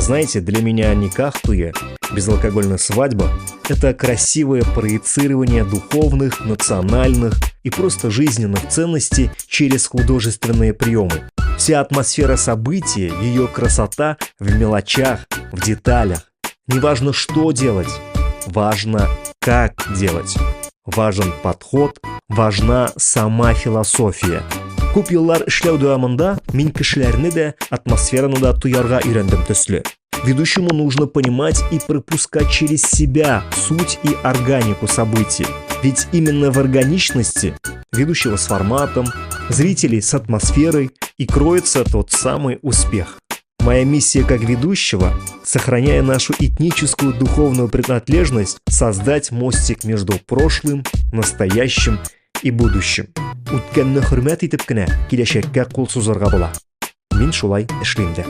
Знаете, для меня никах туя, безалкогольная свадьба – это красивое проецирование духовных, национальных и просто жизненных ценностей через художественные приемы. Вся атмосфера события, ее красота в мелочах, в деталях. Не важно, что делать, важно, как делать. Важен подход, важна сама философия. Күп еллар эшләү дәвамында мин кешеләрне дә, атмосфераны да туярга өйрәндем төсле. Ведущему нужно понимать и пропускать через себя суть и органику событий. Ведь именно в органичности ведущего с форматом, зрителей с атмосферой и кроется тот самый успех. Моя миссия как ведущего, сохраняя нашу этническую духовную принадлежность, создать мостик между прошлым, настоящим и будущим. Үткәнне хөрмәт итеп кенә киләчәккә кул сузарга була. Мин шулай эшлим дә.